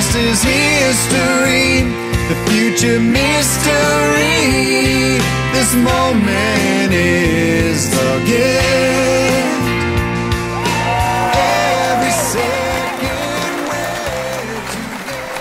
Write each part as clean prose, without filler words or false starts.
past is history, the future mystery. This moment is the gift. Every second we're together.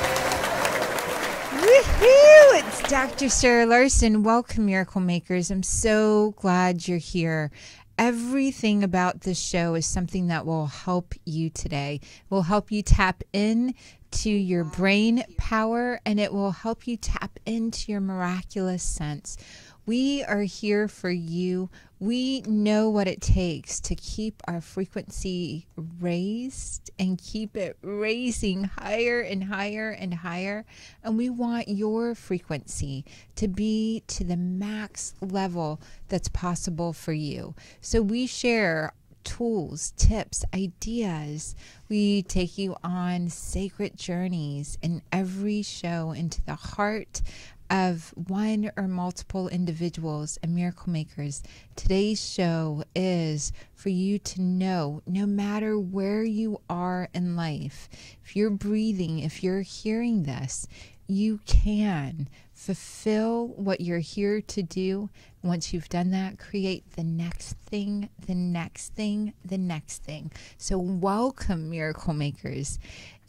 Woohoo! It's Dr. Sarah Larson. Welcome, Miracle Makers. I'm so glad you're here. Everything about this show is something that will help you today. It will help you tap in to your brain power, and it will help you tap into your miraculous sense. We are here for you. We know what it takes to keep our frequency raised and keep it raising higher and higher and higher. And we want your frequency to be to the max level that's possible for you. So we share tools, tips, ideas. We take you on sacred journeys in every show into the heart of one or multiple individuals and miracle makers. Today's show is for you to know, no matter where you are in life, if you're breathing, if you're hearing this, you can fulfill what you're here to do. Once you've done that, create the next thing, the next thing, the next thing. So welcome, Miracle Makers.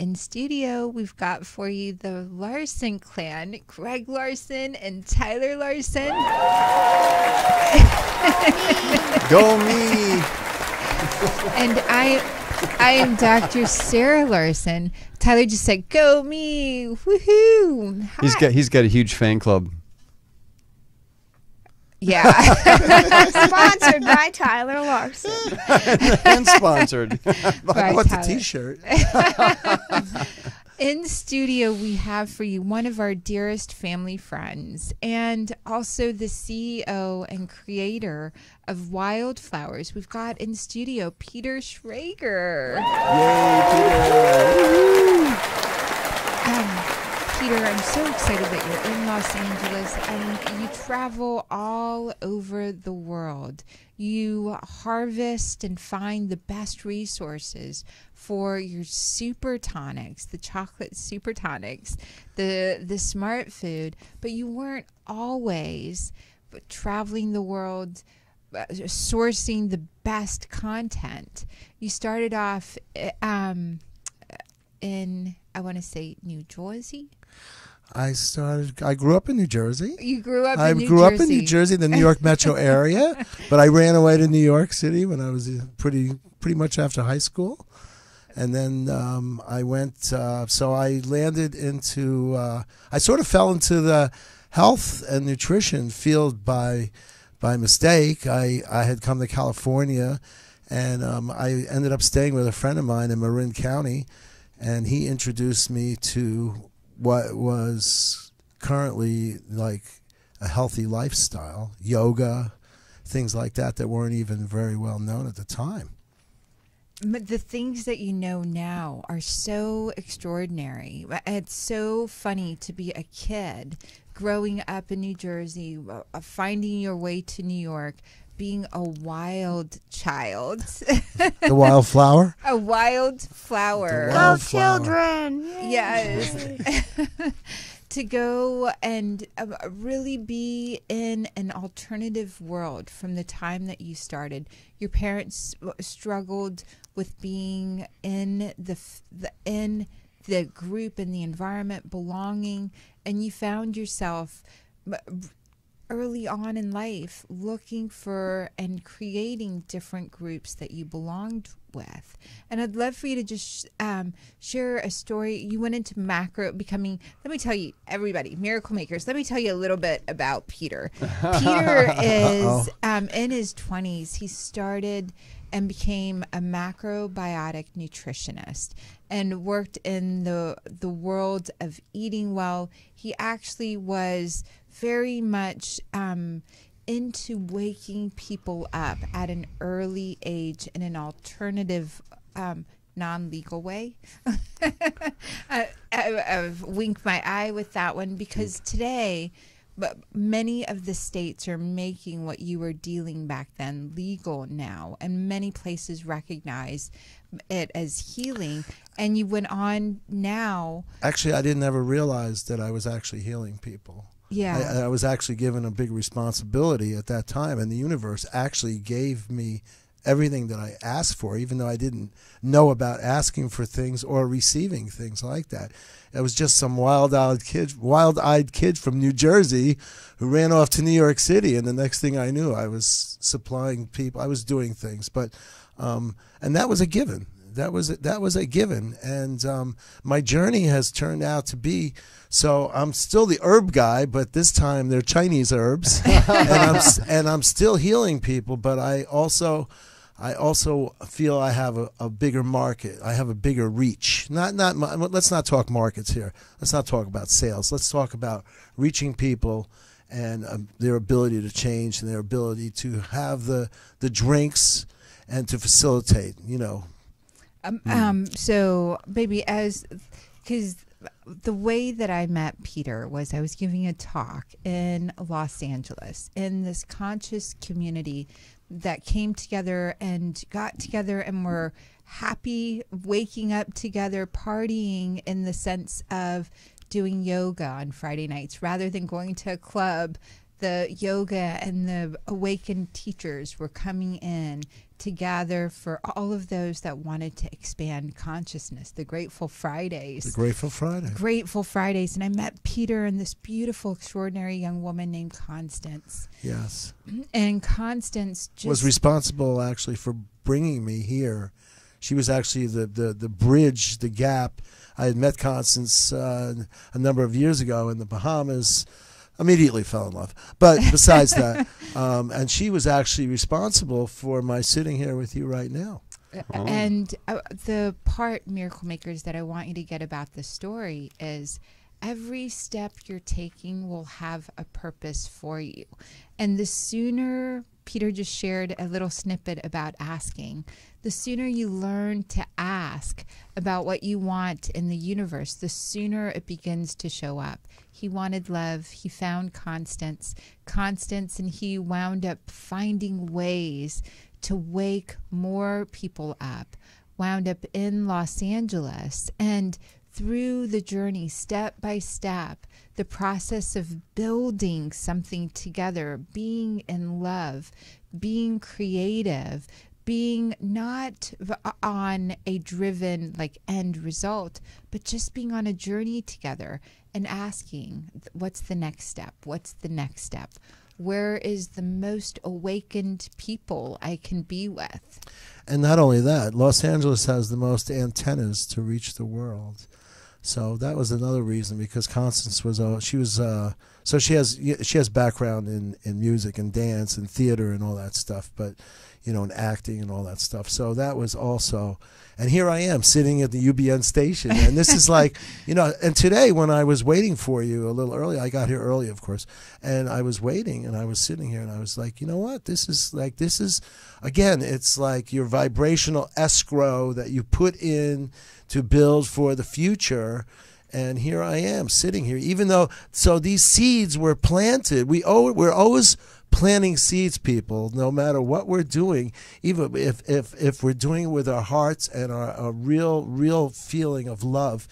In studio, we've got for you the Larson clan, Greg Larson and Tyler Larson. Go me! And I am Dr. Sarah Larson. Tyler just said, "Go me!" Woohoo! Hi. He's got a huge fan club. Yeah. Sponsored by Tyler Larson. And sponsored. By I want the Tyler. t-shirt. In studio, we have for you one of our dearest family friends and also the CEO and creator of Wilde Flowers. We've got in studio Peter Schrager. Yay, Peter. Peter, I'm so excited that you're in Los Angeles and you travel all over the world. You harvest and find the best resources for your super tonics, the chocolate super tonics, the smart food, but you weren't always traveling the world sourcing the best content. You started off in, I want to say, New Jersey? I grew up in New Jersey. You grew up I in New grew Jersey. up in New Jersey, the New York metro area, but I ran away to New York City when I was pretty much after high school. And then I went, so I landed into, I sort of fell into the health and nutrition field by mistake. I had come to California, and I ended up staying with a friend of mine in Marin County, and he introduced me to what was currently like a healthy lifestyle, yoga, things like that weren't even very well known at the time. But the things that you know now are so extraordinary. It's so funny to be a kid growing up in New Jersey, finding your way to New York, being a wild child. The wildflower? A wild flower. The Go Wildflower. children. Yay. Yes. To go and really be in an alternative world from the time that you started. Your parents struggled with being in the group, in the environment, belonging, and you found yourself early on in life looking for and creating different groups that you belonged with. And I'd love for you to just share a story. You went into becoming, let me tell you, everybody, Miracle Makers, let me tell you a little bit about Peter. Peter is in his 20s. He started and became a macrobiotic nutritionist and worked in the world of eating well. He actually was very much into waking people up at an early age in an alternative, non-legal way. I wink my eye with that one because today, but many of the states are making what you were dealing back then legal now, and many places recognize it as healing, and you went on now. Actually, I didn't ever realize that I was actually healing people. Yeah. I was actually given a big responsibility at that time, and the universe actually gave me everything that I asked for, even though I didn't know about asking for things or receiving things like that. It was just some wild-eyed kid from New Jersey who ran off to New York City, and the next thing I knew, I was supplying people. I was doing things, but and that was a given. That was a given, and my journey has turned out to be. So I'm still the herb guy, but this time they're Chinese herbs, and I'm still healing people. But I also feel I have a bigger market. I have a bigger reach. Let's not talk markets here. Let's not talk about sales. Let's talk about reaching people and their ability to change and their ability to have the drinks and to facilitate. So maybe because the way that I met Peter was I was giving a talk in Los Angeles in this conscious community that came together and got together and were happy, waking up together, partying in the sense of doing yoga on Friday nights rather than going to a club. The yoga and the awakened teachers were coming in to gather for all of those that wanted to expand consciousness, the Grateful Fridays. The Grateful Friday. Grateful Fridays. And I met Peter and this beautiful, extraordinary young woman named Constance. Yes. And Constance just was responsible actually for bringing me here. She was actually the bridge, the gap. I had met Constance a number of years ago in the Bahamas. Immediately fell in love. But besides that, and she was actually responsible for my sitting here with you right now. And the part, Miracle Makers, that I want you to get about the story is every step you're taking will have a purpose for you. And the sooner, Peter just shared a little snippet about asking, the sooner you learn to ask about what you want in the universe, the sooner it begins to show up. He wanted love. He found Constance, and he wound up finding ways to wake more people up, wound up in Los Angeles. And through the journey, step by step, the process of building something together, being in love, being creative, being not on a driven end result, but just being on a journey together and asking, what's the next step? What's the next step? Where is the most awakened people I can be with? And not only that, Los Angeles has the most antennas to reach the world. So that was another reason, because Constance was so she has background in music and dance and theater and all that stuff, but and acting and all that stuff. So that was also, and here I am sitting at the UBN station, and this is and today when I was waiting for you a little early, I got here early, of course, and I was waiting and I was sitting here and I was like, you know what, this is again, it's like your vibrational escrow that you put in to build for the future. And here I am sitting here, even though, so these seeds were planted. We're always planting seeds, people, no matter what we're doing, even if we're doing it with our hearts and a real feeling of love,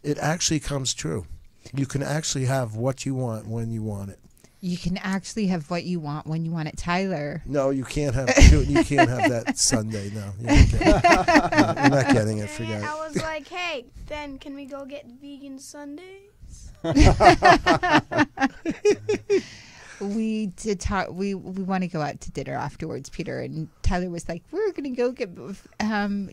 it actually comes true. You can actually have what you want when you want it. You can actually have what you want when you want it, Tyler. No, you can't have that Sunday. No, you're not getting it. Forget it. I was like, hey, then can we go get vegan Sundays? We did talk. We want to go out to dinner afterwards, Peter, and Tyler was like, "We're going to go get."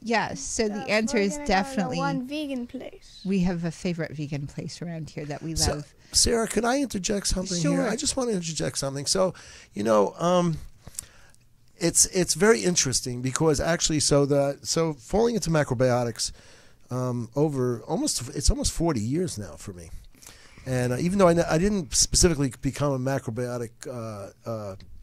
Yes. So the answer is definitely one vegan place. We have a favorite vegan place around here that we love. Sarah, can I interject something Sure. here? I just want to interject something. So, it's very interesting because actually, so falling into macrobiotics it's almost 40 years now for me. And even though I didn't specifically become a macrobiotic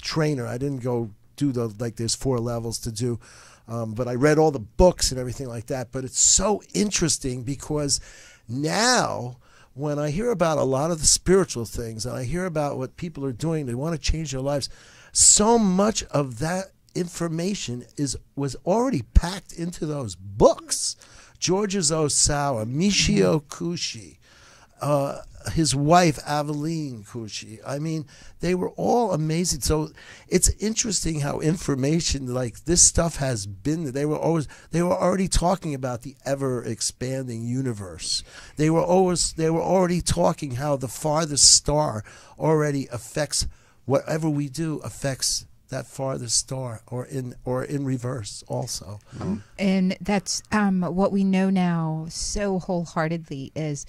trainer, I didn't go do there's 4 levels to do, but I read all the books and everything like that. But it's so interesting because now when I hear about a lot of the spiritual things and I hear about what people are doing, they want to change their lives, so much of that information was already packed into those books. Georges Osawa, Michio Kushi, his wife Aveline Kushi. I mean, they were all amazing. So it's interesting how information like this stuff has been. They were already talking about the ever expanding universe. They were already talking how the farthest star already affects whatever we do affects that farthest star, or in reverse also. And that's what we know now so wholeheartedly is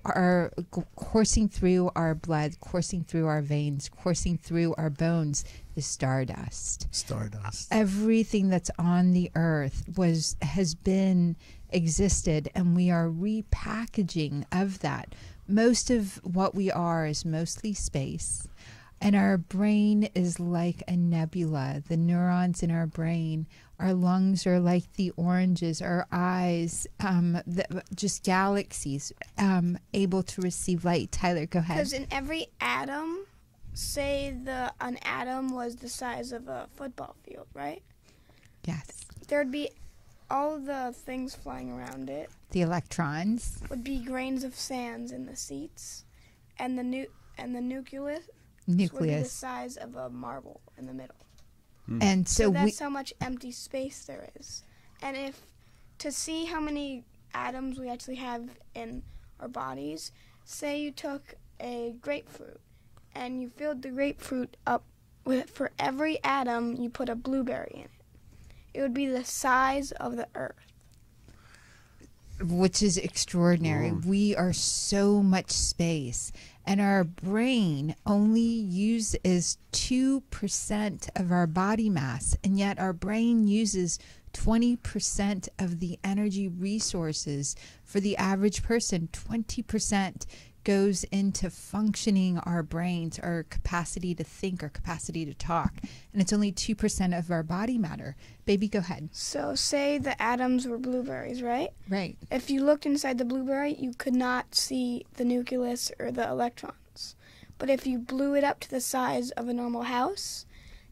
our coursing through our blood, coursing through our veins, coursing through our bones is stardust. Stardust. Everything that's on the earth has been existed, and we are repackaging of that. Most of what we are is mostly space. And our brain is like a nebula. The neurons in our brain, our lungs are like the oranges, our eyes, just galaxies able to receive light. Tyler, go ahead. Because in every atom, say an atom was the size of a football field, right? Yes. There'd be all the things flying around it. The electrons Would be grains of sands in the seats, and the nucleus would be the size of a marble in the middle. And so that's how much empty space there is. And to see how many atoms we actually have in our bodies, say you took a grapefruit and you filled the grapefruit up with, for every atom you put a blueberry in it. It would be the size of the earth. Which is extraordinary. We are so much space, and our brain only uses 2% of our body mass, and yet our brain uses 20% of the energy resources. For the average person, 20% goes into functioning our brains, our capacity to think, our capacity to talk, and it's only 2% of our body matter. Baby, go ahead. So say the atoms were blueberries, right? Right. If you looked inside the blueberry, you could not see the nucleus or the electrons. But if you blew it up to the size of a normal house,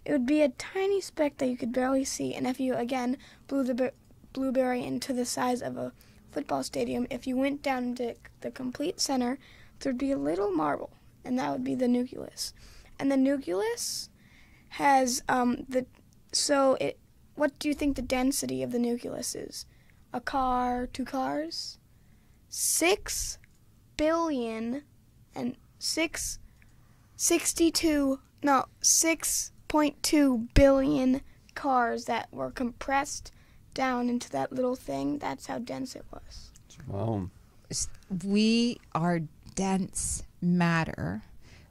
it would be a tiny speck that you could barely see. And if you, again, blew the blueberry into the size of a football stadium, if you went down into the complete center, there'd be a little marble, and that would be the nucleus. And the nucleus has what do you think the density of the nucleus is? A car, 2 cars? 6 billion and 6.2 billion cars that were compressed down into that little thing. That's how dense it was. Wow. We are dense matter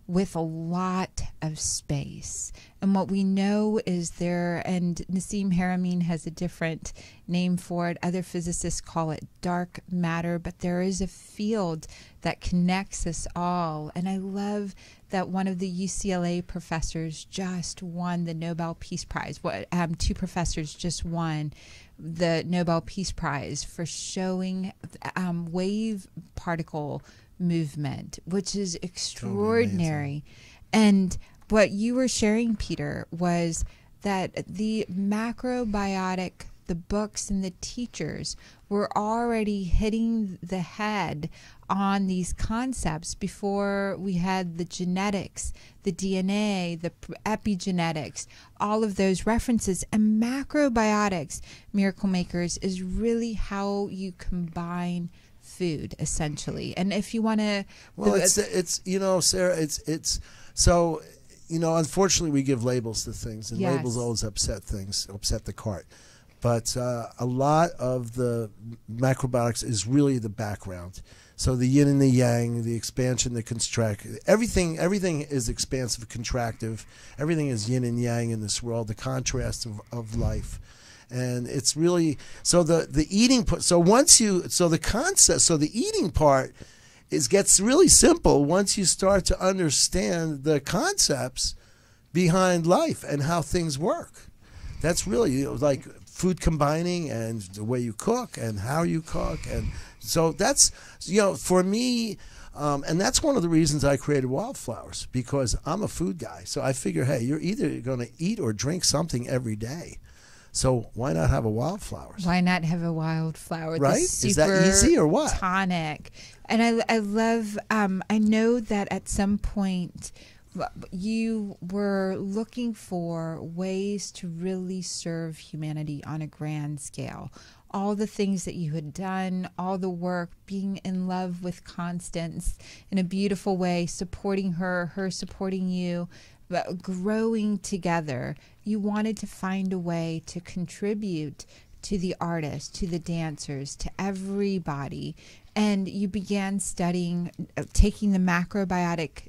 with a lot of space. And what we know is and Nassim Haramein has a different name for it. Other physicists call it dark matter, but there is a field that connects us all. And I love that one of the UCLA professors just won the Nobel Peace Prize. 2 professors just won the Nobel Peace Prize for showing wave particle movement, which is extraordinary. And what you were sharing, Peter, was that the macrobiotic, the books and the teachers were already hitting the head on these concepts before we had the genetics, the DNA, the epigenetics, all of those references. And macrobiotics, Miracle Makers, is really how you combine food, essentially. And if you want to, it's Sarah, it's so, unfortunately we give labels to things, and yes, labels always upset the cart. But a lot of the macrobiotics is really the background. So the yin and the yang, the expansion, the contract, everything is expansive, contractive. Everything is yin and yang in this world, the contrast of life. And it's really, so the eating, the eating part gets really simple once you start to understand the concepts behind life and how things work. That's really, food combining and the way you cook and how you cook. And so that's, for me, and that's one of the reasons I created Wildflowers, because I'm a food guy. So I figure, hey, you're either going to eat or drink something every day. So why not have a Wildflowers? Why not have a Wildflower? Right? Is that easy or what? Tonic. And I love, I know that at some point you were looking for ways to really serve humanity on a grand scale. All the things that you had done, all the work, being in love with Constance in a beautiful way, supporting her supporting you, but growing together. You wanted to find a way to contribute to the artists, to the dancers, to everybody. And you began studying, taking the macrobiotic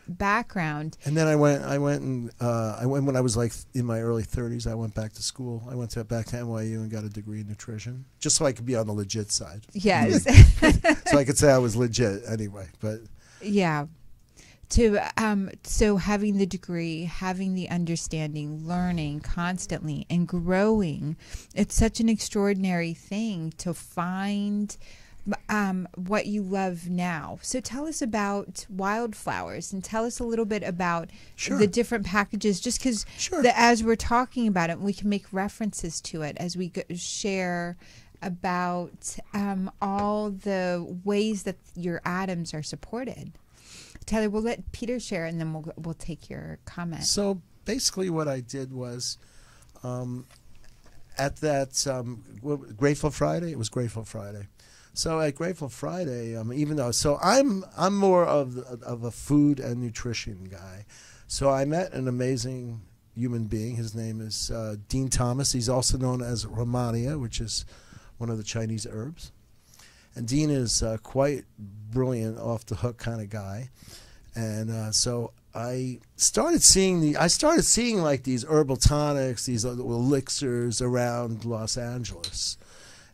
background. And then I went when I was like in my early 30s. I went back to school. I went back to NYU and got a degree in nutrition, just so I could be on the legit side. Yes. So I could say I was legit anyway. But yeah. So having the degree, having the understanding, learning constantly and growing, it's such an extraordinary thing to find what you love now. So tell us about Wildflowers and tell us a little bit about the different packages, just because as we're talking about it, we can make references to it as we share about all the ways that your atoms are supported. Taylor, we'll let Peter share, and then we'll take your comment. So basically what I did was at that Grateful Friday, it was Grateful Friday. So at Grateful Friday, even though, so I'm more of a food and nutrition guy. So I met an amazing human being. His name is Dean Thomas. He's also known as Romania, which is one of the Chinese herbs. And Dean is quite brilliant, off the hook kind of guy. And so I started seeing like these herbal tonics, these elixirs around Los Angeles.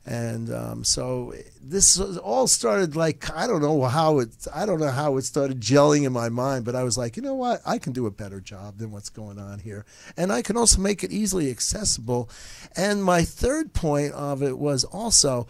And so this all started like, I don't know how it started gelling in my mind, but I was like, you know what, I can do a better job than what's going on here, and I can also make it easily accessible. And my third point of it was also,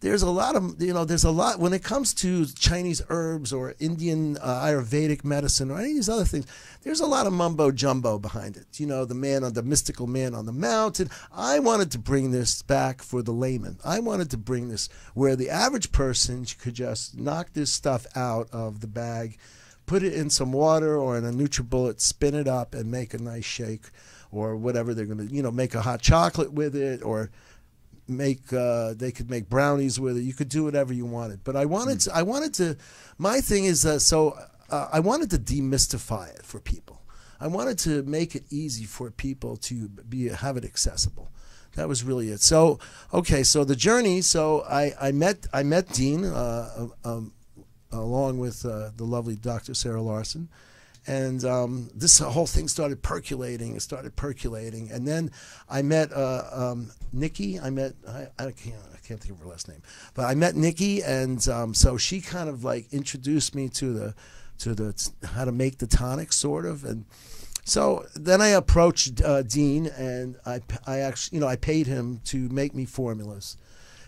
there's a lot when it comes to Chinese herbs or Indian Ayurvedic medicine or any of these other things. There's a lot of mumbo jumbo behind it. The mystical man on the mountain. I wanted to bring this back for the layman. I wanted to bring this where the average person could just knock this stuff out of the bag, put it in some water or in a NutriBullet, spin it up, and make a nice shake or whatever they're going to, make a hot chocolate with it, or they could make brownies with it. You could do whatever you wanted. But I wanted to my thing is I wanted to demystify it for people. I wanted to make it easy for people to have it accessible. That was really it. So so the journey. So I met Dean along with the lovely Dr. Sarah Larson. And this whole thing started percolating. And then I met Nikki. I can't think of her last name, but I met Nikki, and so she kind of like introduced me to the how to make the tonics, sort of. And so then I approached Dean, and I actually I paid him to make me formulas.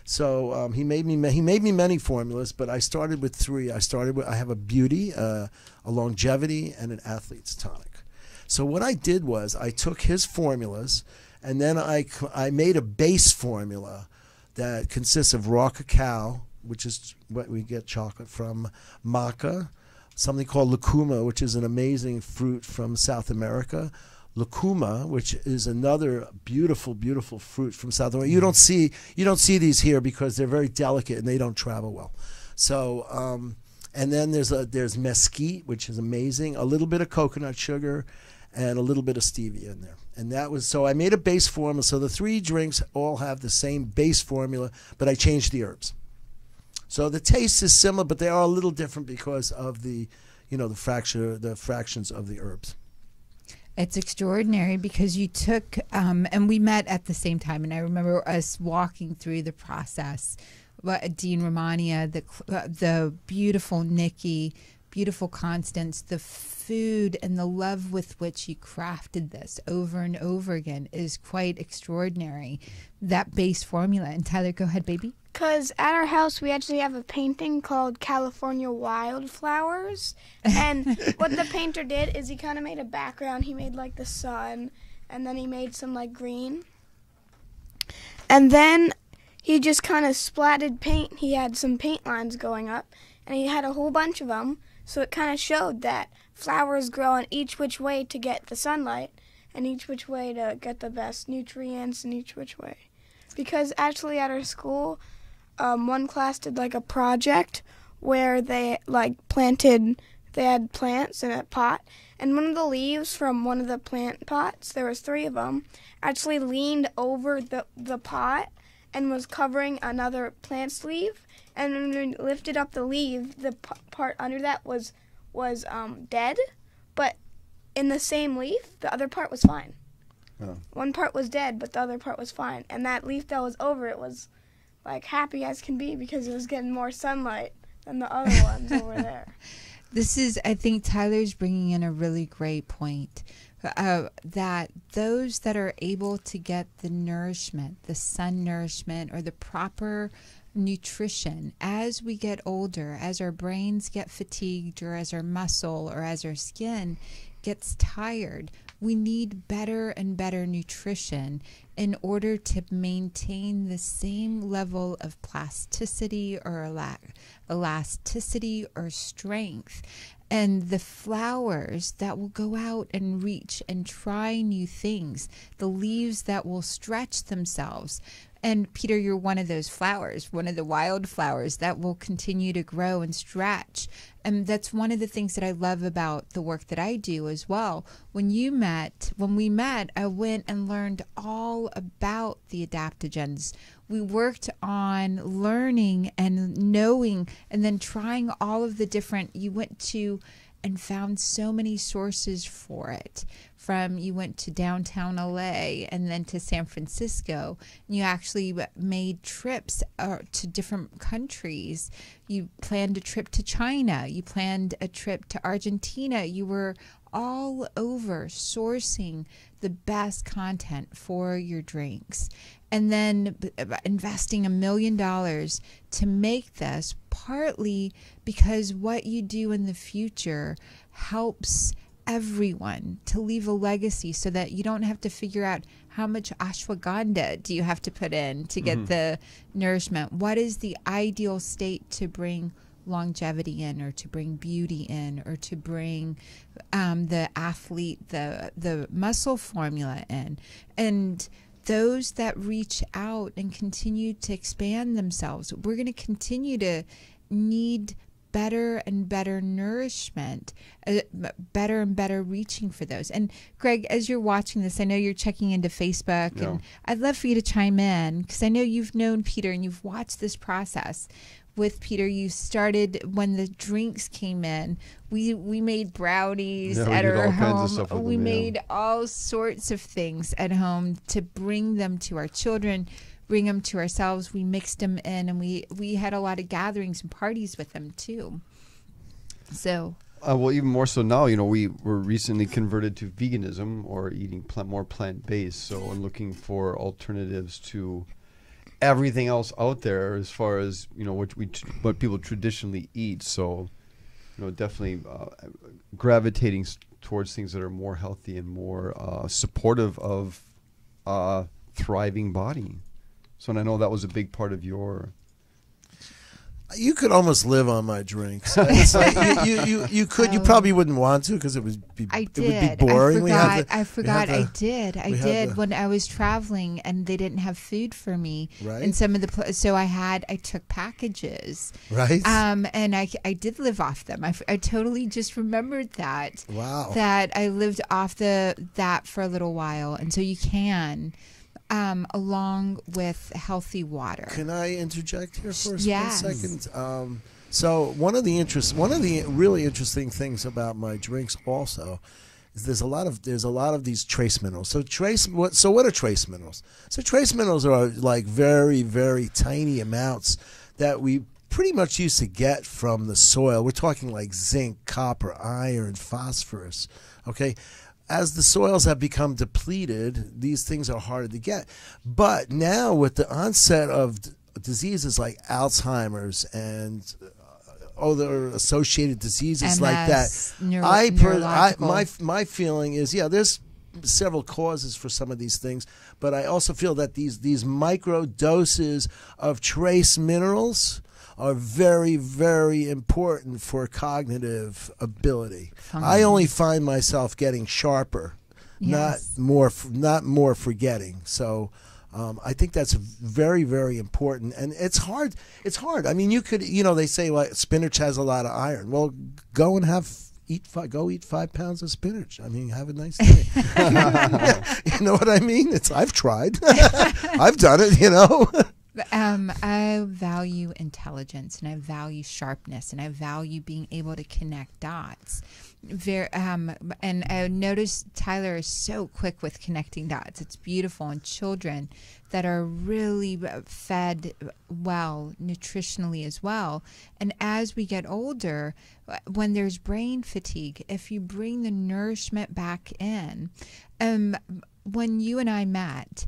So he made me many formulas, but I started with 3. I have a beauty, a longevity, and an athlete's tonic. So what I did was I took his formulas, and then I made a base formula that consists of raw cacao, which is what we get chocolate from, maca, something called lucuma, which is an amazing fruit from South America, lucuma, which is another beautiful, beautiful fruit from South America. You don't see these here because they're very delicate and they don't travel well. So and then there's mesquite, which is amazing, a little bit of coconut sugar, and a little bit of stevia in there. And that was, so I made a base formula. So the 3 drinks all have the same base formula, but I changed the herbs. So the taste is similar, but they are a little different because of the fractions of the herbs. It's extraordinary because you took, and we met at the same time, and I remember us walking through the process. Dean Romania, the beautiful Nikki, beautiful constants. The food and the love with which you crafted this over and over again is quite extraordinary. That base formula. And Tyler, go ahead, baby. Because at our house, we actually have a painting called California Wildflowers. And what the painter did is he kind of made a background. He made, like, the sun, and then he made some, like, green. And then he just kind of splatted paint. He had some paint lines going up, and he had a whole bunch of them. So it kind of showed that flowers grow in each which way to get the sunlight, and each which way to get the best nutrients, and each which way. Because actually at our school, one class did like a project where they they had plants in a pot, and one of the leaves from one of the plant pots, there was 3 of them, actually leaned over the pot and was covering another plant's leaf, and when we lifted up the leaf, the part under that was dead, but in the same leaf, the other part was fine. Oh. One part was dead, but the other part was fine, and that leaf that was over it was like happy as can be because it was getting more sunlight than the other ones over there. This is, I think Tyler's bringing in a really great point, that those that are able to get the nourishment, the sun nourishment, or the proper nutrition as we get older, as our brains get fatigued, or as our muscle or as our skin gets tired, we need better and better nutrition in order to maintain the same level of plasticity or elasticity or strength. And the flowers that will go out and reach and try new things, the leaves that will stretch themselves. And Peter, you're one of those flowers, one of the wildflowers that will continue to grow and stretch. And that's one of the things that I love about the work that I do as well. When we met, I went and learned all about the adaptogens. We worked on learning and knowing and then trying all of the different, you went to and found so many sources for it. You went to downtown LA and then to San Francisco. You actually made trips to different countries. You planned a trip to China. You planned a trip to Argentina. You were all over sourcing the best content for your drinks. And then investing $1 million to make this, partly because what you do in the future helps everyone to leave a legacy so that you don't have to figure out how much ashwagandha do you have to put in to get the nourishment. What is the ideal state to bring longevity in, or to bring beauty in, or to bring the athlete, the muscle formula in. And those that reach out and continue to expand themselves, we're going to continue to need better and better nourishment, better and better reaching for those. And Greg, as you're watching this, I know you're checking into Facebook, and I'd love for you to chime in, because I know you've known Peter and you've watched this process with Peter. You started when the drinks came in. We made brownies at our home. We made all sorts of things at home to bring them to our children, bring them to ourselves. We mixed them in, and we had a lot of gatherings and parties with them too. So well, even more so now, we were recently converted to veganism, or eating more plant-based. So I'm looking for alternatives to everything else out there as far as what people traditionally eat. So definitely gravitating towards things that are more healthy and more supportive of thriving body. So, and I know that was a big part of your. You could almost live on my drinks. It's like you could. You probably wouldn't want to, because it would be boring. I forgot. I did when I was traveling, and they didn't have food for me. Right. And some of the so I took packages. Right. And I did live off them. I totally just remembered that. Wow. That I lived off that for a little while, and so you can. Along with healthy water. Can I interject here for a second? So one of the really interesting things about my drinks also is there's a lot of these trace minerals. So what are trace minerals? So trace minerals are like very, very tiny amounts that we pretty much used to get from the soil. We're talking like zinc, copper, iron, phosphorus. Okay. As the soils have become depleted, these things are harder to get. But now with the onset of diseases like Alzheimer's and other associated diseases like that, my feeling is, there's several causes for some of these things, but I also feel that these micro doses of trace minerals are very, very important for cognitive ability. I only find myself getting sharper, not more forgetting. So I think that's very, very important, and it's hard. It's hard. I mean, you could, they say like spinach has a lot of iron. Well, go and eat 5 pounds of spinach. I mean, have a nice day. You know what I mean? I've tried. I've done it. I value intelligence, and I value sharpness, and I value being able to connect dots. And I noticed Tyler is so quick with connecting dots. It's beautiful. And children that are really fed well nutritionally as well. And as we get older, when there's brain fatigue, if you bring the nourishment back in, when you and I met,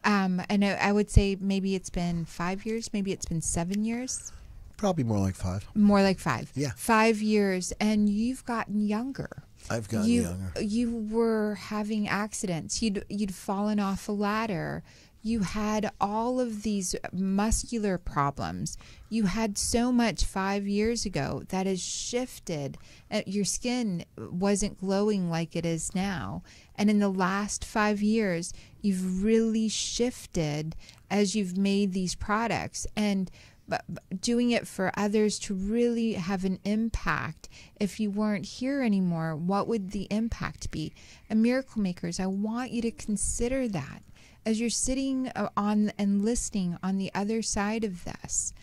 and I would say maybe it's been 5 years, maybe it's been 7 years. Probably more like 5. More like 5. Yeah. 5 years, and you've gotten younger. I've gotten younger. You were having accidents. You'd fallen off a ladder. You had all of these muscular problems. You had so much 5 years ago that has shifted. Your skin wasn't glowing like it is now. And in the last 5 years, you've really shifted as you've made these products. And doing it for others to really have an impact. If you weren't here anymore, what would the impact be? And Miracle Makers, I want you to consider that as you're sitting on and listening on the other side of this.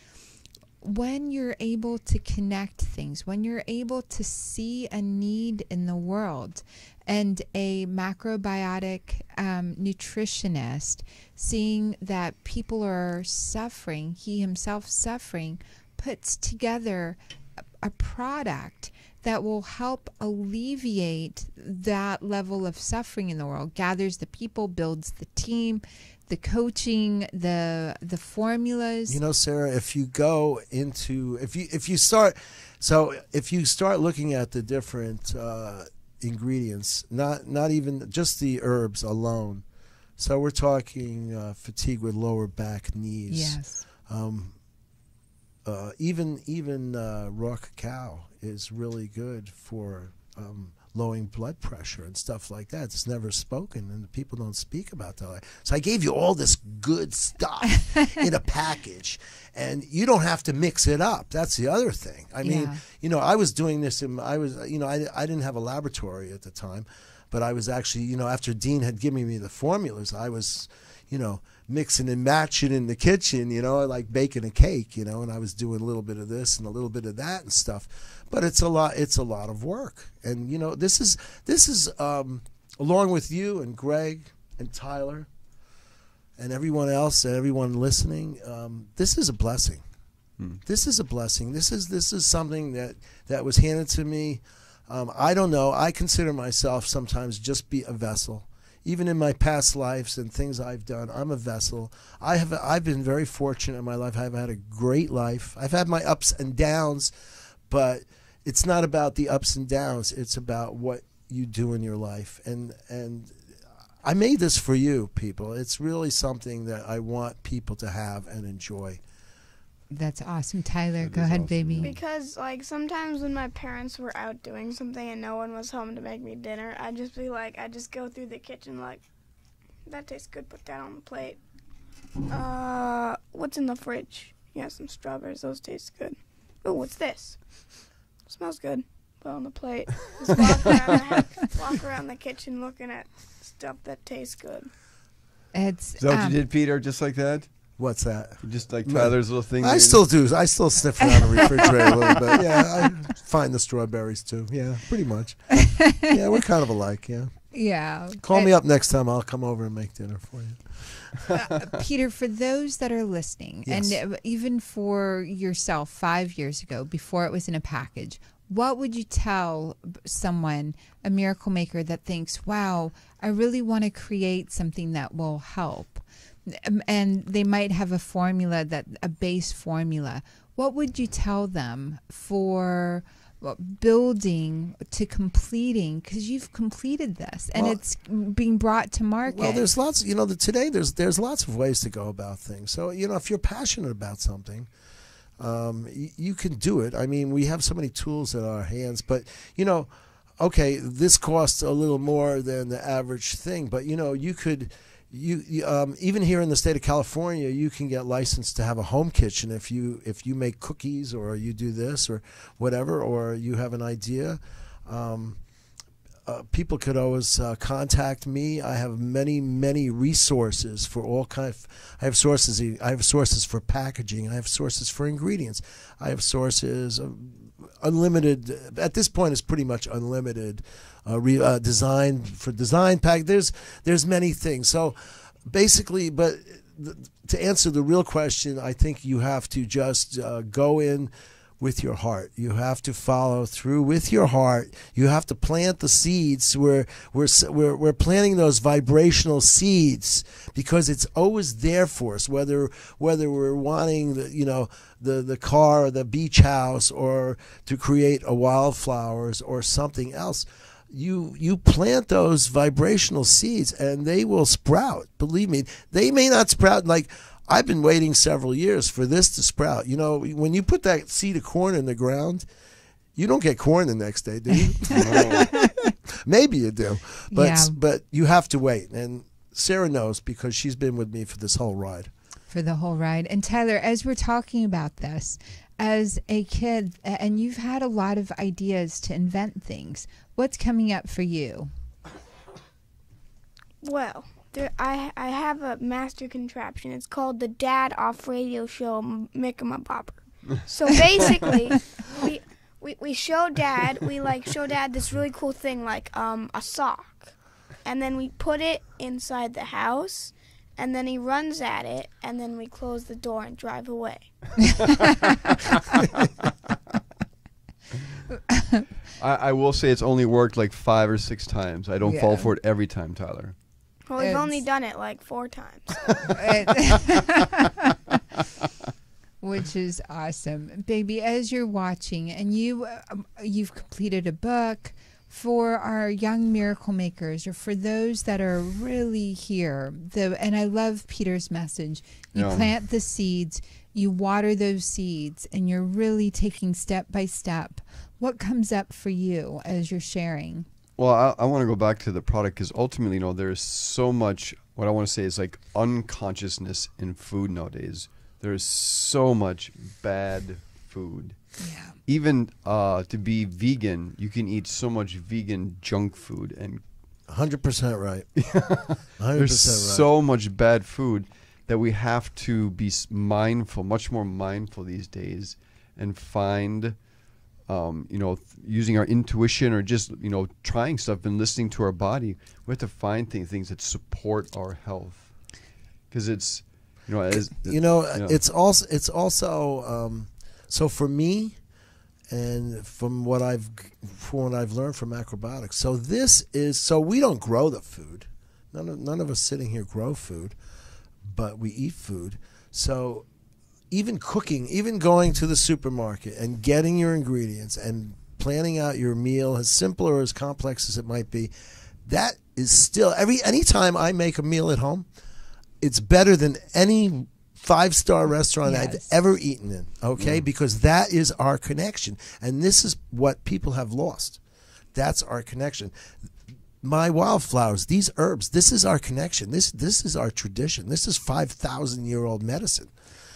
When you're able to connect things, when you're able to see a need in the world, and a macrobiotic nutritionist seeing that people are suffering, he himself suffering, puts together a product that will help alleviate that level of suffering in the world, gathers the people, builds the team, the coaching, the formulas. Sarah, if you go into, if you start looking at the different ingredients, not even just the herbs alone. So we're talking fatigue with lower back, knees. Yes. Even raw cacao is really good for lowering blood pressure and stuff like that. It's never spoken, and people don't speak about that. So I gave you all this good stuff in a package, and you don't have to mix it up. That's the other thing. I mean, I was doing this, I didn't have a laboratory at the time, but I was actually, after Dean had given me the formulas, I was, mixing and matching in the kitchen, like baking a cake, and I was doing a little bit of this and a little bit of that and stuff. But it's a lot of work. And this is along with you and Greg and Tyler and everyone else and everyone listening, this is a blessing. This is a blessing. This is something that was handed to me. I don't know. I consider myself sometimes just be a vessel. Even in my past lives and things I've done, I'm a vessel. I've been very fortunate in my life. I've had a great life. I've had my ups and downs, but it's not about the ups and downs. It's about what you do in your life. And I made this for you, people. It's really something that I want people to have and enjoy. That's awesome. Tyler, go ahead, baby. Because, sometimes when my parents were out doing something and no one was home to make me dinner, I'd just be I'd just go through the kitchen that tastes good, put that on the plate. What's in the fridge? Yeah, some strawberries. Those taste good. Oh, what's this? Smells good. Put on the plate. Just walk around the kitchen looking at stuff that tastes good. Is that what you did, Peter? Just like that? What's that? Just like Tyler's little thing. I still do. I still sniff around the refrigerator a little bit. Yeah, I find the strawberries too. Yeah, pretty much. Yeah, we're kind of alike. Yeah. Yeah. Call me up next time. I'll come over and make dinner for you. Peter, for those that are listening, Yes. and even for yourself 5 years ago, before it was in a package, what would you tell someone, a miracle maker that thinks, wow, I really want to create something that will help? And they might have a formula, a base formula. What would you tell them for building to completing, because you've completed this and it's being brought to market? Well, there's lots, today there's lots of ways to go about things. So, if you're passionate about something, you can do it. I mean, we have so many tools in our hands, but, okay, this costs a little more than the average thing, but, you could... even here in the state of California, you can get licensed to have a home kitchen if you make cookies, or you do this or whatever, or you have an idea. People could always contact me. I have many resources for all kinds. I have sources for packaging. I have sources for ingredients. I have sources of unlimited. At this point, it's pretty much unlimited. Design for design pack. There's many things. So basically, but to answer the real question, I think you have to just go in with your heart. You have to follow through with your heart. You have to plant the seeds. We're planting those vibrational seeds because it's always there for us. Whether we're wanting the car or the beach house, or to create a Wildflowers or something else. You plant those vibrational seeds and they will sprout. Believe me, they may not sprout. Like, I've been waiting several years for this to sprout. When you put that seed of corn in the ground, you don't get corn the next day, do you? Maybe you do, but you have to wait. And Sarah knows because she's been with me for this whole ride. For the whole ride. And Tyler, as we're talking about this, as a kid, and you've had a lot of ideas to invent things, what's coming up for you? Well, I have a master contraption. It's called the Dad Off Radio Show Mickamabopper. So basically, we show Dad, show Dad this really cool thing like a sock. And then we put it inside the house. And then he runs at it, and then we close the door and drive away. I will say it's only worked like 5 or 6 times. I don't fall for it every time, Tyler. Well, we've only done it like 4 times. Which is awesome. Baby, as you're watching, and you've completed a book, for our young miracle makers, or for those that are really here, and I love Peter's message. You plant the seeds, you water those seeds, and you're really taking step by step. What comes up for you as you're sharing? Well, I want to go back to the product because ultimately, there's so much, what I want to say is like unconsciousness in food nowadays. There's so much bad food. Yeah. Even to be vegan, you can eat so much vegan junk food, and 100% right. 100% there's so much bad food that we have to be mindful, much more mindful these days, and find, using our intuition or just trying stuff and listening to our body. We have to find things that support our health, because it's it's also. So for me, and from what I've learned from macrobiotics, so we don't grow the food. None of us sitting here grow food, but we eat food. So even cooking, even going to the supermarket and getting your ingredients and planning out your meal, as simple or as complex as it might be, that is still anytime I make a meal at home, it's better than any 5-star restaurant I've ever eaten in, okay? Because that is our connection. And this is what people have lost. That's our connection. My Wildflowers, these herbs, this is our connection. This is our tradition. This is 5,000-year-old medicine.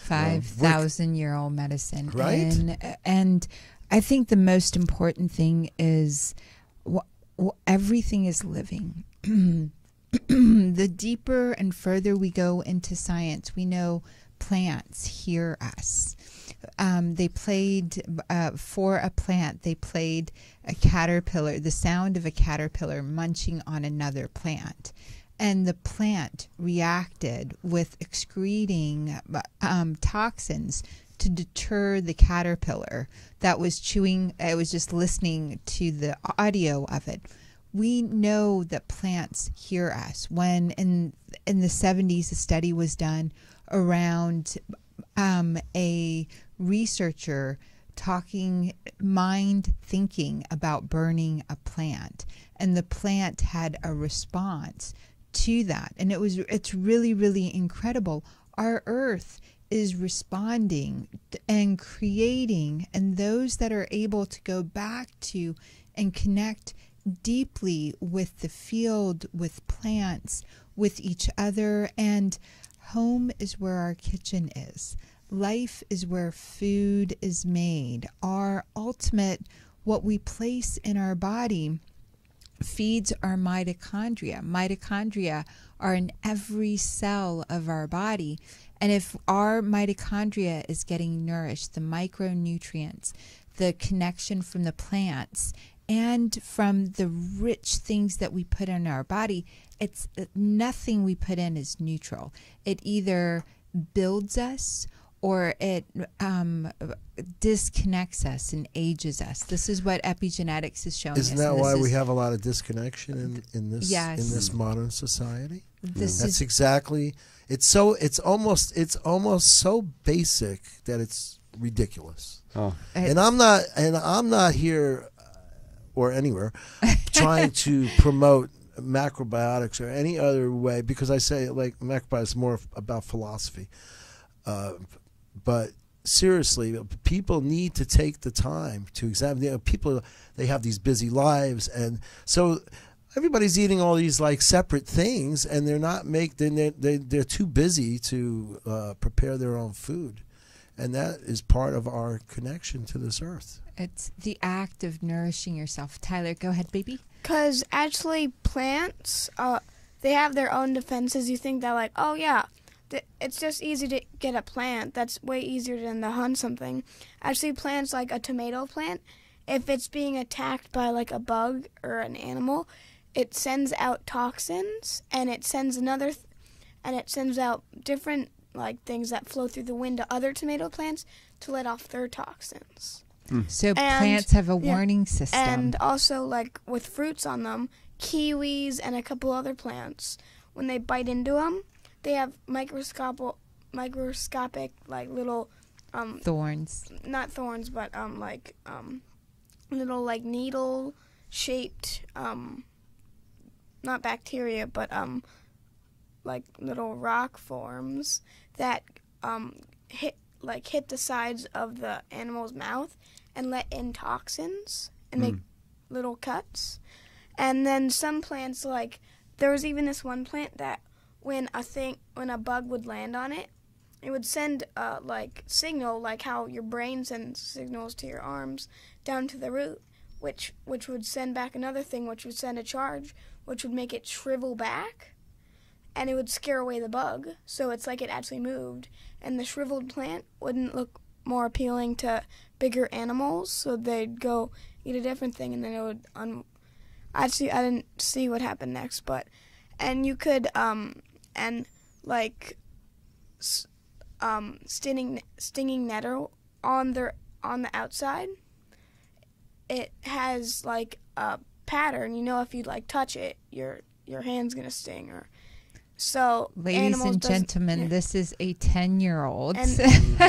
5,000-year-old medicine. Right? And I think the most important thing is everything is living. The deeper and further we go into science, we know plants hear us. they played for a plant. They played a caterpillar, the sound of a caterpillar munching on another plant. And the plant reacted with excreting toxins to deter the caterpillar that was chewing. It was just listening to the audio of it. We know that plants hear us. When in the 70s, a study was done around a researcher thinking about burning a plant, and the plant had a response to that, and it's really, really incredible. Our earth is responding and creating, and those that are able to go back to and connect deeply with the field, with plants, with each other. And home is where our kitchen is. Life is where food is made. Our ultimate, what we place in our body, feeds our mitochondria. Mitochondria are in every cell of our body. And if our mitochondria is getting nourished, the micronutrients, the connection from the plants, and from the rich things that we put in our body, it's nothing we put in is neutral. It either builds us or it disconnects us and ages us. This is what epigenetics is showing us. Isn't that why we have a lot of disconnection in this modern society? That's exactly. It's almost so basic that it's ridiculous. Oh. And I'm not here or anywhere trying to promote macrobiotics or any other way, because I say like macrobiotics is more about philosophy. But seriously, people need to take the time to examine. People, they have these busy lives, and so everybody's eating all these like separate things, and they're too busy to prepare their own food, and that is part of our connection to this earth. It's the act of nourishing yourself. Tyler, go ahead, baby. Because actually plants, they have their own defenses. You think that like, oh yeah, it's just easy to get a plant. That's way easier than to hunt something. Actually, plants like a tomato plant, if it's being attacked by like a bug or an animal, it sends out toxins, and it sends it sends out different like things that flow through the wind to other tomato plants to let off their toxins. So plants have a warning system. And also, like, with fruits on them, kiwis and a couple other plants, when they bite into them, they have microscopic, like, little... thorns. Not thorns, but, little, like, needle-shaped, not bacteria, but, like, little rock forms that, hit the sides of the animal's mouth and let in toxins and make little cuts. And then some plants, like, there was even this one plant that when a bug would land on it, it would send like signal, like how your brain sends signals to your arms down to the root, which would send back another thing, which would send a charge, which would make it shrivel back, and it would scare away the bug. So it's like it actually moved, and the shriveled plant wouldn't look more appealing to bigger animals, so they'd go eat a different thing, and then it would actually I didn't see what happened next, but and you could stinging nettle on the outside, it has like a pattern. You know, if you like touch it, your hand's gonna sting. Or so ladies and gentlemen, this is a 10-year-old. And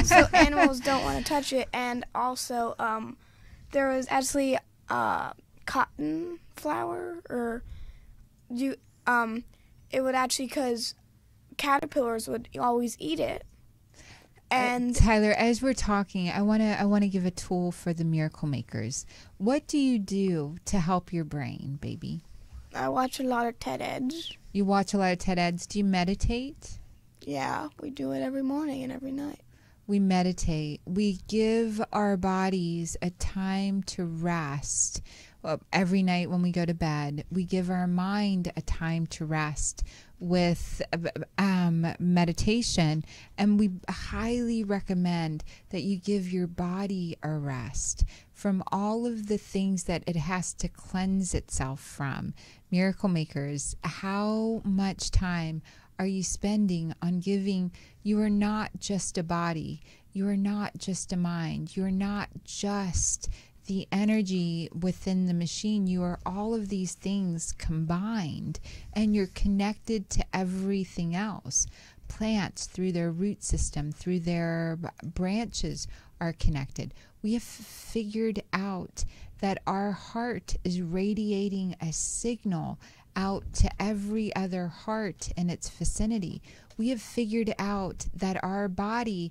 so animals don't want to touch it. And also, there was actually cotton flower, or it would actually, because caterpillars would always eat it. And Tyler, as we're talking, I want to give a tool for the miracle makers. What do you do to help your brain, baby? I watch a lot of TED Eds. You watch a lot of TED Eds. Do you meditate? Yeah, we do it every morning and every night. We meditate. We give our bodies a time to rest. every night when we go to bed. We give our mind a time to rest with meditation, and we highly recommend that you give your body a rest from all of the things that it has to cleanse itself from. Miracle Makers, how much time are you spending on giving? You are not just a body. You are not just a mind. You are not just the energy within the machine. You are all of these things combined, and you're connected to everything else. Plants, through their root system, through their branches, are connected. We have figured out that our heart is radiating a signal out to every other heart in its vicinity. We have figured out that our body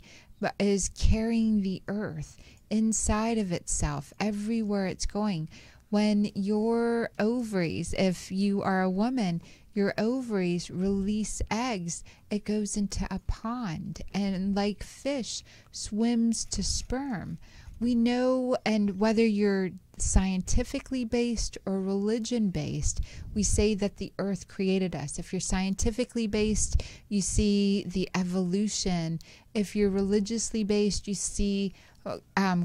is carrying the earth inside of itself everywhere it's going. When your ovaries, if you are a woman, your ovaries release eggs, it goes into a pond, and like fish, swims to sperm. We know, and whether you're scientifically based or religion based, we say that the earth created us. If you're scientifically based, you see the evolution. If you're religiously based, you see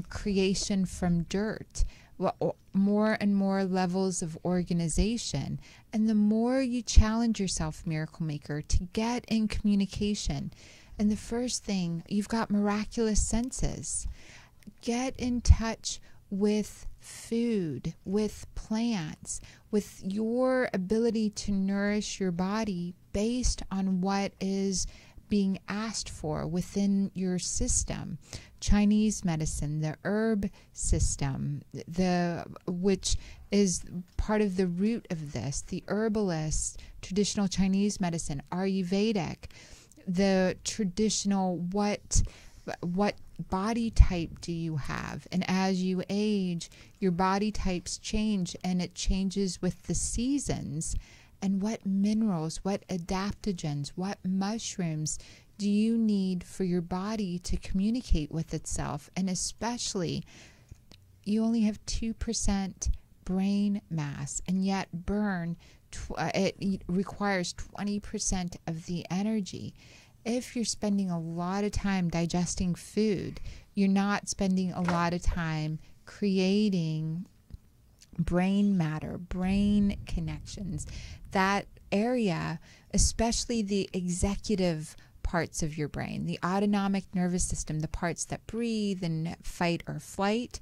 creation from dirt. Well, more and more levels of organization. And the more you challenge yourself, Miracle Maker, to get in communication. And the first thing, you've got miraculous senses. Get in touch with food, with plants, with your ability to nourish your body based on what is being asked for within your system. Chinese medicine, the herb system, which is part of the root of this, the herbalist, traditional Chinese medicine, Ayurvedic, the traditional what body type do you have? And as you age, your body types change, and it changes with the seasons. And what minerals, what adaptogens, what mushrooms do you need for your body to communicate with itself? And especially, you only have 2% brain mass, and yet it requires 20% of the energy. If you're spending a lot of time digesting food, you're not spending a lot of time creating brain matter, brain connections. That area, especially the executive parts of your brain, the autonomic nervous system, the parts that breathe and fight or flight,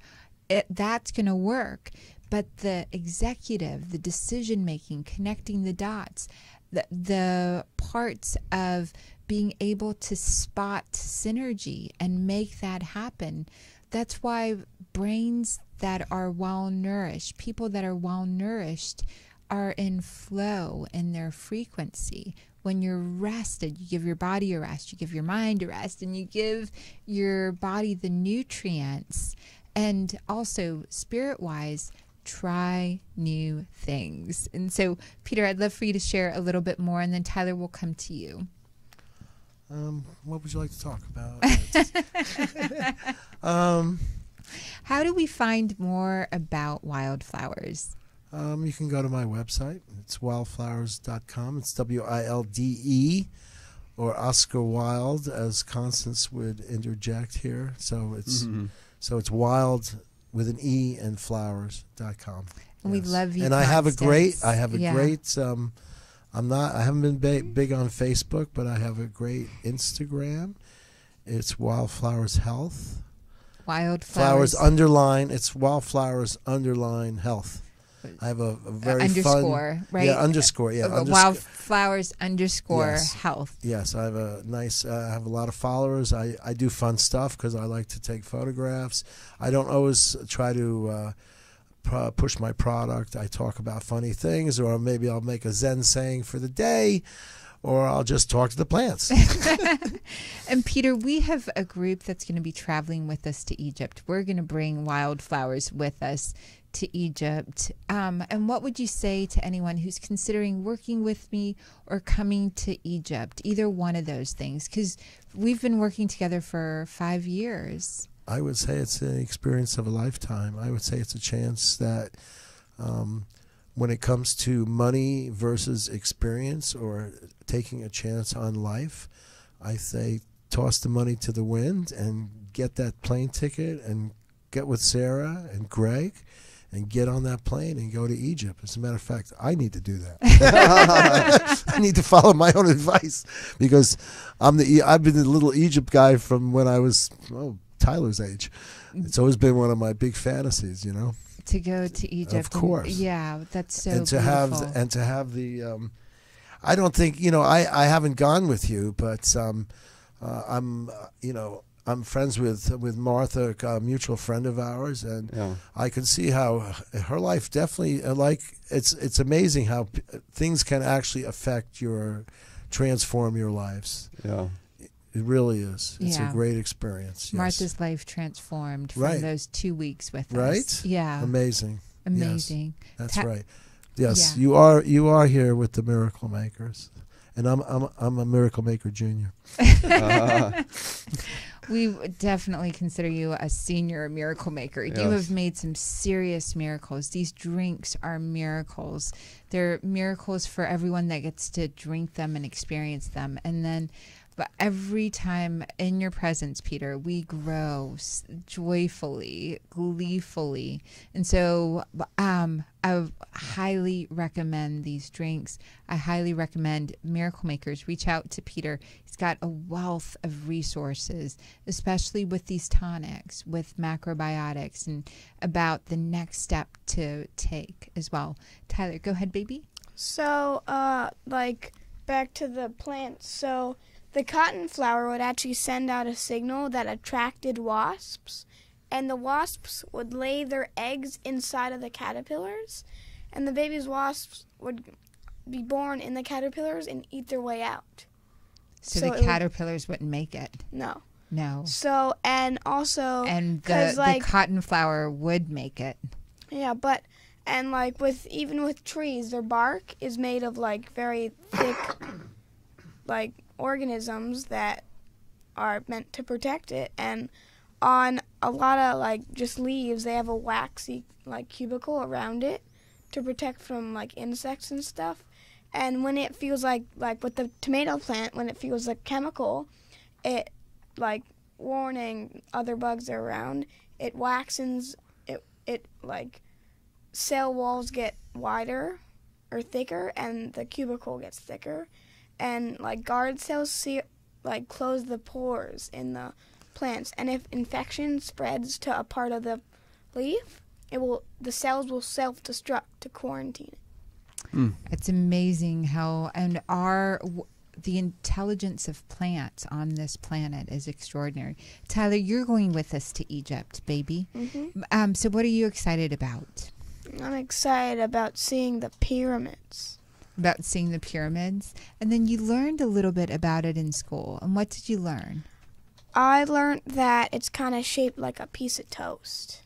that's going to work. But the executive, the decision making, connecting the dots, the parts of being able to spot synergy and make that happen. That's why brains that are well nourished, people that are well nourished, are in flow in their frequency. When you're rested, you give your body a rest, you give your mind a rest, and you give your body the nutrients. And also, spirit-wise, try new things. And so, Peter, I'd love for you to share a little bit more, and then Tyler will come to you. What would you like to talk about? How do we find more about Wildflowers? You can go to my website. It's wildflowers.com. It's WILDE, or Oscar Wilde, as Constance would interject here. So it's Wilde with an E and flowers.com. And we love you. And Constance. I have a great I haven't been big on Facebook, but I have a great Instagram. It's Wildflowers Health. Wildflowers underline. It's Wildflowers underline health. I have a very underscore, fun, right? Yeah, underscore. Yeah, Wildflowers underscore yes. health. Yes, I have a nice. I have a lot of followers. I do fun stuff because I like to take photographs. I don't always try to push my product. I talk about funny things, or maybe I'll make a Zen saying for the day, or I'll just talk to the plants. And Peter, we have a group that's going to be traveling with us to Egypt. We're going to bring Wildflowers with us to Egypt. And what would you say to anyone who's considering working with me or coming to Egypt? Either one of those things, because we've been working together for 5 years. I would say it's an experience of a lifetime. I would say it's a chance that When it comes to money versus experience or taking a chance on life, I say toss the money to the wind and get that plane ticket and get with Sarah and Greg and get on that plane and go to Egypt. As a matter of fact, I need to do that. I need to follow my own advice because I've been the little Egypt guy from when I was Tyler's age. It's always been one of my big fantasies, you know. To go to Egypt, of course. Yeah, that's so and to beautiful. have the I don't think, you know, I haven't gone with you, but I'm I'm friends with Martha, a mutual friend of ours, and I can see how her life definitely it's amazing how things can actually transform your lives. Yeah. It really is. It's Yeah. a great experience. Yes. Martha's life transformed from Right. those 2 weeks with us. Right? Yeah. Amazing. Amazing. Yes, that's right. Yes, Yeah. you are here with the miracle makers, and I'm a miracle maker junior. We would definitely consider you a senior miracle maker. You Yes. have made some serious miracles. These drinks are miracles. They're miracles for everyone that gets to drink them and experience them. And then, but every time in your presence, Peter, we grow joyfully, gleefully. And so I highly recommend these drinks. I highly recommend Miracle Makers. Reach out to Peter. He's got a wealth of resources, especially with these tonics, with macrobiotics, and about the next step to take as well. Tyler, go ahead, baby. So, back to the plants. So, the cotton flower would actually send out a signal that attracted wasps, and the wasps would lay their eggs inside of the caterpillars, and the baby's wasps would be born in the caterpillars and eat their way out. So So the it would- caterpillars wouldn't make it. No. No. So, and also, And because the cotton flower would make it. yeah, but, and even with trees, their bark is made of very thick, organisms that are meant to protect it. And on a lot of just leaves, they have a waxy cubicle around it to protect from insects and stuff. And when it feels like with the tomato plant, when it feels like chemical, it warning other bugs are around, it waxens it cell walls get wider or thicker, and the cubicle gets thicker, and guard cells close the pores in the plants, and if infection spreads to a part of the leaf, the cells will self-destruct to quarantine it. It's amazing how, and the intelligence of plants on this planet is extraordinary. Tyler, you're going with us to Egypt, baby. Mm-hmm. So what are you excited about? I'm excited about seeing the pyramids. About seeing the pyramids? And then you learned a little bit about it in school. And what did you learn? I learned that it's kind of shaped like a piece of toast.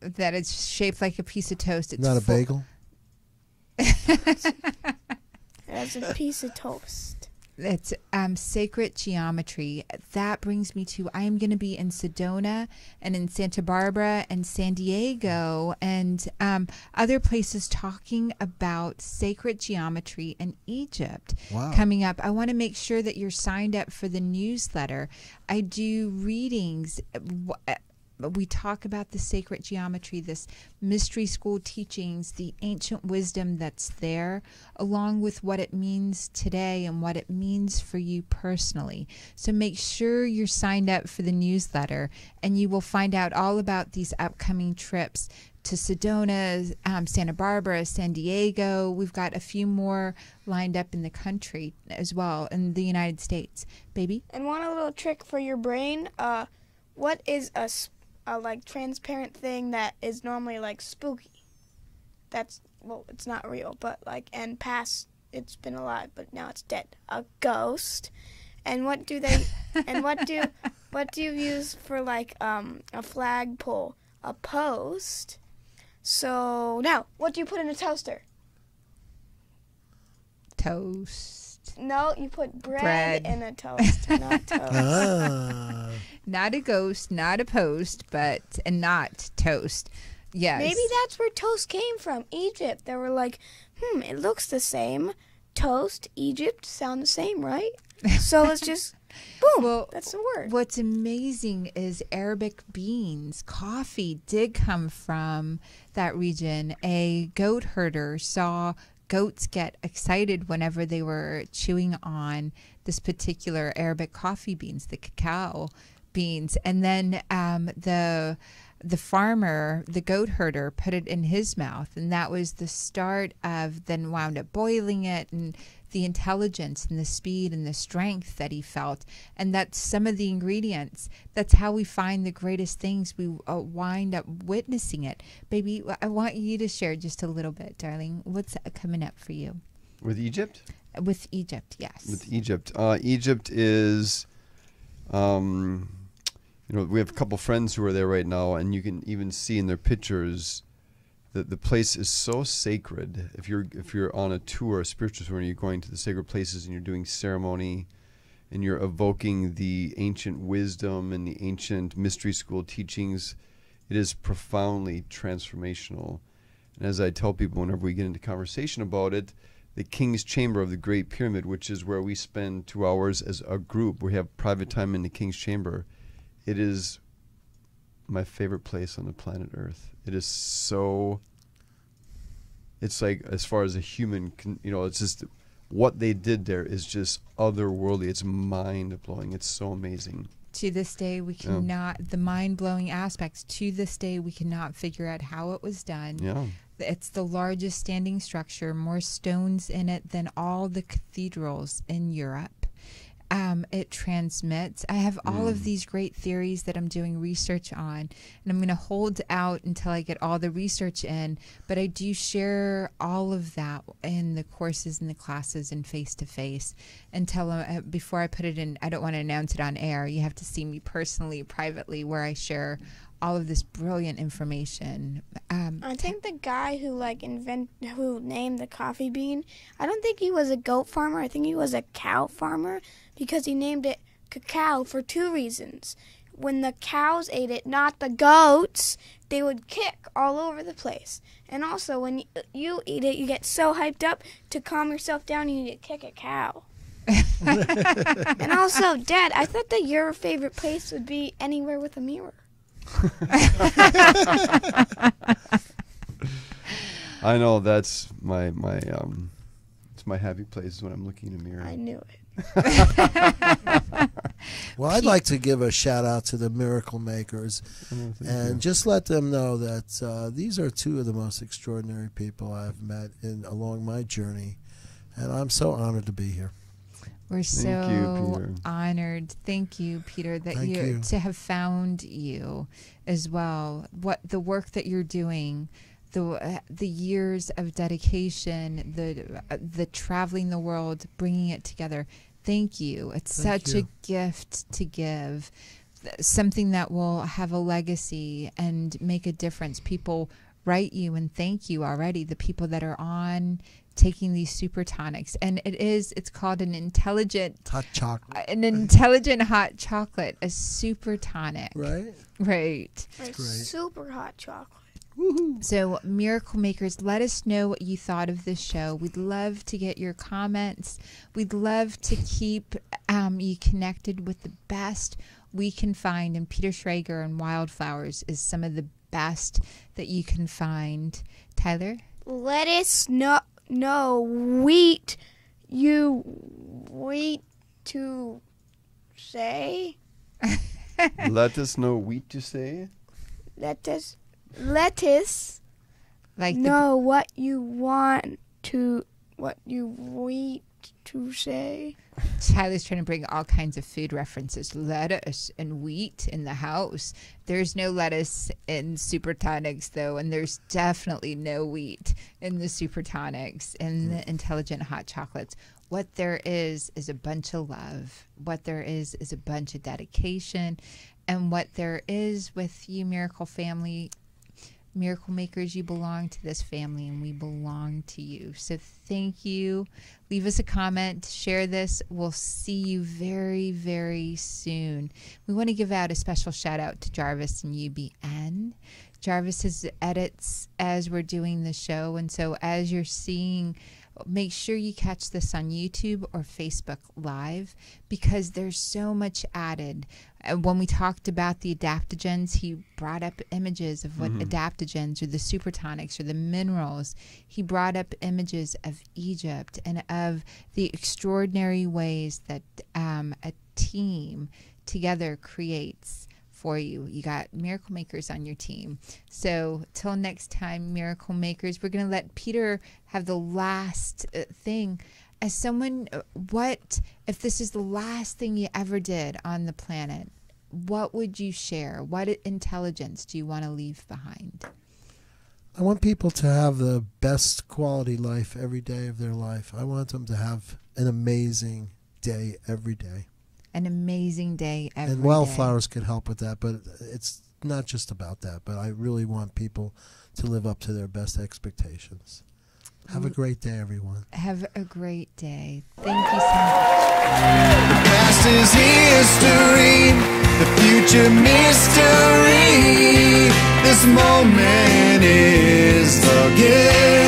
That it's shaped like a piece of toast. It's Not a bagel. It's a piece of toast. It's sacred geometry. That brings me to, I am going to be in Sedona and in Santa Barbara and San Diego and other places talking about sacred geometry in Egypt. Wow. Coming up. I want to make sure that you're signed up for the newsletter. I do readings. We talk about the sacred geometry, this mystery school teachings, the ancient wisdom that's there, along with what it means today and what it means for you personally. So make sure you're signed up for the newsletter, and you will find out all about these upcoming trips to Sedona, Santa Barbara, San Diego. We've got a few more lined up in the country as well, in the United States. Baby? And one little trick for your brain, what is a transparent thing that is normally spooky? That's, it's not real, but and past it's been alive, but now it's dead. A ghost. And what do they and what do you use for a flagpole? A post. So now, what do you put in a toaster? Toast. No, you put bread in a toaster, not toast. Not a ghost, not a post, and not toast. Yes. Maybe that's where toast came from, Egypt. They were like, it looks the same. Toast, Egypt, sound the same, right? So let's just, boom, Well, that's the word. What's amazing is Arabic beans, coffee did come from that region. A goat herder saw goats get excited whenever they were chewing on this particular Arabic coffee beans, the cacao beans. And then the farmer, the goat herder, put it in his mouth, and that was the start of, then wound up boiling it, and the intelligence and the speed and the strength that he felt. And that's some of the ingredients. That's how we find the greatest things. We wind up witnessing it. Baby, I want you to share just a little bit, darling. What's coming up for you? With Egypt? With Egypt, yes. With Egypt. Egypt is, we have a couple friends who are there right now, and you can even see in their pictures that the place is so sacred. If you're on a tour, a spiritual tour, and you're going to the sacred places and you're doing ceremony and you're evoking the ancient wisdom and the ancient mystery school teachings, it is profoundly transformational. And as I tell people whenever we get into conversation about it, the King's Chamber of the Great Pyramid, which is where we spend 2 hours as a group, we have private time in the King's Chamber. It is my favorite place on the planet Earth. It is so, it's like, as far as a human, it's just, what they did there is just otherworldly. It's mind-blowing. It's so amazing. To this day, we cannot, the mind-blowing aspects, to this day, we cannot figure out how it was done. Yeah. It's the largest standing structure, more stones in it than all the cathedrals in Europe. It transmits. I have all of these great theories that I'm doing research on, and I'm going to hold out until I get all the research in, but I do share all of that in the courses and the classes and face-to-face until before I put it in. I don't want to announce it on air. You have to see me personally, privately, where I share all of this brilliant information. I think the guy who who named the coffee bean, I don't think he was a goat farmer. I think he was a cow farmer, because he named it cacao for 2 reasons. When the cows ate it, not the goats, they would kick all over the place. And also, when you eat it, you get so hyped up to calm yourself down, you need to kick a cow. And also, Dad, I thought that your favorite place would be anywhere with a mirror. I know, that's my it's my happy place when I'm looking in a mirror. I knew it. Well, I'd like to give a shout out to the miracle makers and just let them know that these are 2 of the most extraordinary people I've met along my journey, and I'm so honored to be here. We're so honored. Thank you, Peter, that to have found you as well. What the work that you're doing, the years of dedication, the traveling the world, bringing it together. Thank you. It's such a gift to give, something that will have a legacy and make a difference. People write you and thank you already. The people that are on taking these super tonics, and it's called an intelligent hot chocolate. An intelligent hot chocolate, a super tonic. Right. Like super hot chocolate. Woohoo. So, Miracle Makers, let us know what you thought of this show. We'd love to get your comments. We'd love to keep you connected with the best we can find. And Peter Schrager and Wildflowers is some of the best that you can find. Tyler? Let us know wheat to say. Let us know wheat to say. Let us like know what you wheat to say. Tyler's trying to bring all kinds of food references. Lettuce and wheat in the house. There's no lettuce in Super Tonics, though, and there's definitely no wheat in the Super Tonics and the Intelligent Hot Chocolates. What there is a bunch of love. What there is a bunch of dedication. And what there is with you, Miracle Family, Miracle Makers, you belong to this family, and we belong to you. So thank you. Leave us a comment. Share this. We'll see you very, very soon. We want to give out a special shout out to Jarvis and UBN. Jarvis's edits as we're doing the show. And so as you're seeing, make sure you catch this on YouTube or Facebook Live, because there's so much added. When we talked about the adaptogens, he brought up images of what adaptogens or the super tonics or the minerals. He brought up images of Egypt and of the extraordinary ways that a team together creates for you. You got miracle makers on your team. So till next time, miracle makers, we're going to let Peter have the last thing. As someone, what if this is the last thing you ever did on the planet? What would you share? What intelligence do you want to leave behind? I want people to have the best quality life every day of their life. I want them to have an amazing day every day. An amazing day every day. And Wildflowers could help with that, but it's not just about that. But I really want people to live up to their best expectations. Have a great day, everyone. Have a great day. Thank you so much. The past is history, the future mystery. This moment is the gift.